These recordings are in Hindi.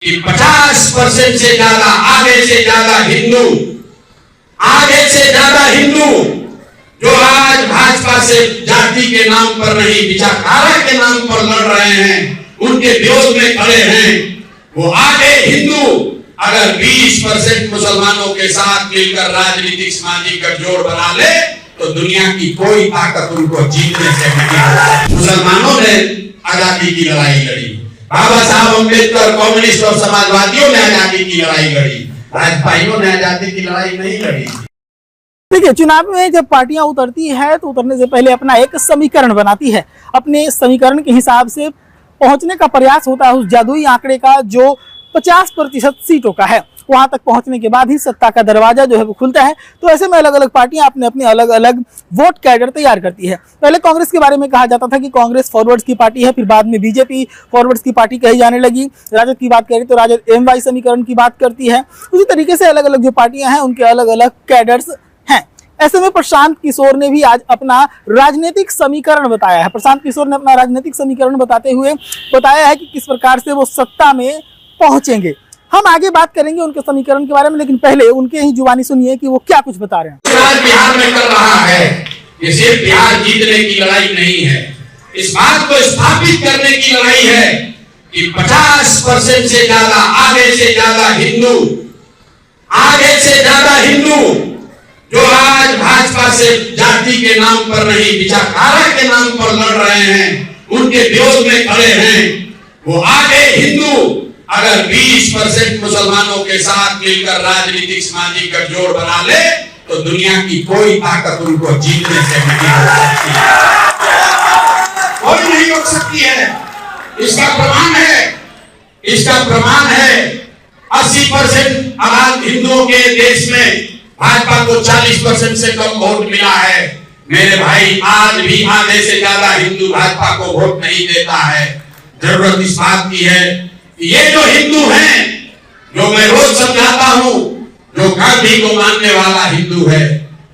कि 50% से ज्यादा आधे से ज्यादा हिंदू जो आज भाजपा से जाति के नाम पर नहीं विचारधारा के नाम पर लड़ रहे हैं, उनके विरोध में खड़े हैं, वो आधे हिंदू अगर 20% मुसलमानों के साथ मिलकर राजनीतिक सामाजिक गठजोड़ बना ले तो दुनिया की कोई ताकत उनको जीतने से नहीं। मुसलमानों ने आजादी की लड़ाई लड़ी, बाबा साहब अम्बेडकर कम्युनिस्ट और समाजवादियों ने आजादी की लड़ाई लड़ी, भाजपाइयों ने आजादी की लड़ाई नहीं लड़ी। देखिए, चुनाव में जब पार्टियां उतरती है तो उतरने से पहले अपना एक समीकरण बनाती है, अपने समीकरण के हिसाब से पहुंचने का प्रयास होता है उस जादुई आंकड़े का जो 50% सीटों का है। वहां तक पहुंचने के बाद ही सत्ता का दरवाजा जो है वो खुलता है। तो ऐसे में अलग अलग पार्टियां अपने अपने अलग अलग वोट कैडर तैयार करती है। पहले कांग्रेस के बारे में कहा जाता था कि कांग्रेस फॉरवर्ड्स की पार्टी है, फिर बाद में बीजेपी फॉरवर्ड्स की पार्टी कही जाने लगी। राजद की बात करें तो राजद MY समीकरण की बात करती है। उसी तरीके से अलग अलग जो पार्टियां हैं उनके अलग अलग कैडर्स हैं। ऐसे में प्रशांत किशोर ने भी आज अपना राजनीतिक समीकरण बताया है। प्रशांत किशोर ने अपना राजनीतिक समीकरण बताते हुए बताया है कि किस प्रकार से वो सत्ता में पहुंचेंगे। हम आगे बात करेंगे उनके समीकरण के बारे में, लेकिन पहले उनके ही जुबानी सुनिए कि वो क्या कुछ बता रहे हैं। बिहार में कर रहा है, ये सिर्फ बिहार जीतने की लड़ाई नहीं है, इस बात को स्थापित करने की लड़ाई है कि 50% से ज्यादा आधे से ज्यादा हिंदू जो आज भाजपा से जाति के नाम पर नहीं विचारधारा के नाम पर लड़ रहे हैं, उनके विरोध में खड़े हैं, वो आधे हिंदू अगर 20% मुसलमानों के साथ मिलकर राजनीतिक सामाजिक गठजोड़ बना ले तो दुनिया की कोई ताकत उनको जीतने से नहीं रोक सकती है, कोई नहीं रोक सकती है। इसका प्रमाण है 80% आबाद हिंदुओं के देश में भाजपा को 40% से कम वोट मिला है। मेरे भाई, आज भी आधे से ज्यादा हिंदू भाजपा को वोट नहीं देता है। जरूरत इस बात की है कि ये जो हिंदू हैं, जो मैं रोज समझाता हूं, जो गांधी को मानने वाला हिंदू है,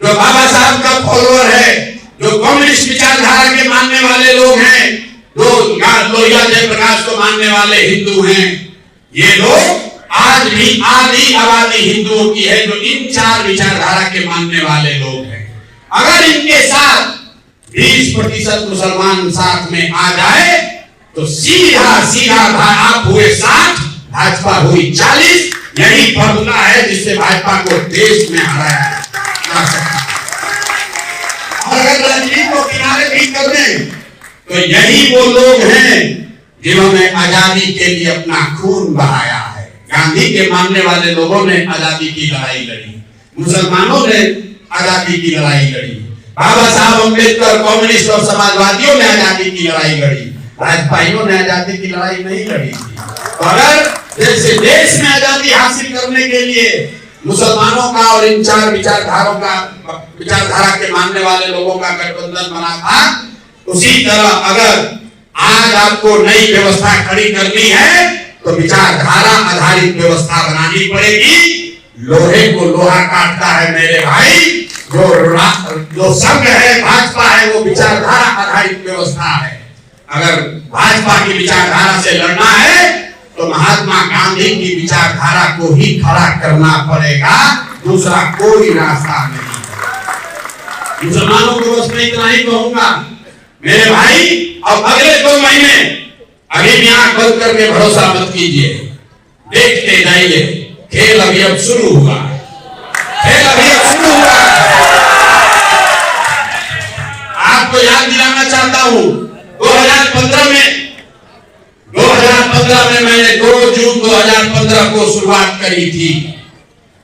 जो बाबा साहब का फॉलोअर है, जो कम्युनिस्ट विचारधारा के मानने वाले लोग हैं, जो लोहिया जयप्रकाश को मानने वाले हिंदू हैं, ये लोग आज भी आधी आबादी हिंदुओं की है जो इन 4 विचारधारा के मानने वाले लोग हैं। अगर इनके साथ 20% मुसलमान साथ में आ जाए तो सीधा आप हुए 60, भाजपा हुई 40। यही फॉर्मूला है जिससे भाजपा को देश में हराया जा सकता है। और अगर राजनीति को किनारे भी कर दें तो यही वो लोग हैं जिन्होंने आजादी के लिए अपना खून बहाया है। गांधी के मानने वाले लोगों ने आजादी की लड़ाई लड़ी, मुसलमानों ने आजादी की लड़ाई लड़ी, बाबा साहब अम्बेडकर कम्युनिस्ट और समाजवादियों ने आजादी की लड़ाई लड़ी, भाजपाइयों ने आजादी की लड़ाई नहीं लड़ी थी। तो अगर जैसे देश में आजादी हासिल करने के लिए मुसलमानों का और इन 4 विचारधारा के मानने वाले लोगों का गठबंधन बना था, उसी तरह अगर आज आपको नई व्यवस्था खड़ी करनी है तो विचारधारा आधारित व्यवस्था बनानी पड़ेगी। लोहे को लोहा काटता है मेरे भाई, जो संघ है, भाजपा है, वो विचारधारा आधारित व्यवस्था है। अगर भाजपा की विचारधारा से लड़ना है तो महात्मा गांधी की विचारधारा को ही खड़ा करना पड़ेगा, दूसरा कोई रास्ता नहीं। मुसलमानों को बस मैं इतना ही कहूंगा मेरे भाई, अब अगले 2 महीने अभी भी आंख बंद करके भरोसा मत कीजिए, देखते जाइए। खेल अभी अब शुरू हुआ, आपको याद दिलाना चाहता हूं 2015 में मैंने 2 जून 2015 को शुरुआत करी थी।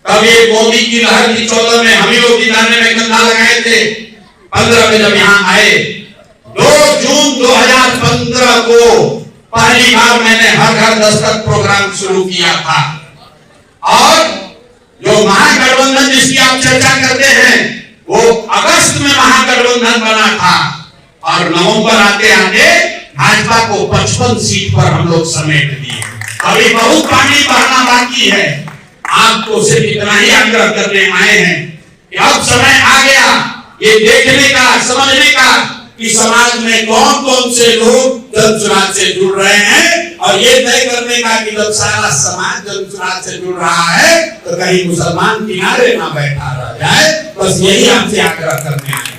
तब ये मोदी की लहर थी। 14 में हम ही लोग जिताने में कंधा लगाए थे। 15 में जब यहां आए, 2 जून 2015 को पहली बार मैंने हर घर दस्तक प्रोग्राम शुरू किया था। और जो महागठबंधन जिसकी आप चर्चा करते हैं, वो अगस्त में महागठबंधन बना था और नवंबर आते आते भाजपा को 55 सीट पर हम लोग समेट दिए। अभी बहुत पानी बहना बाकी है। आपको सिर्फ इतना ही आग्रह करने आए हैं कि अब समय आ गया ये देखने का, समझने का कि समाज में कौन कौन से लोग जनसुराज से जुड़ रहे हैं और ये तय करने का कि जब सारा समाज जनसुराज से जुड़ रहा है तो कहीं मुसलमान किनारे ना बैठा रह जाए, बस यही आपसे आग्रह करने आए।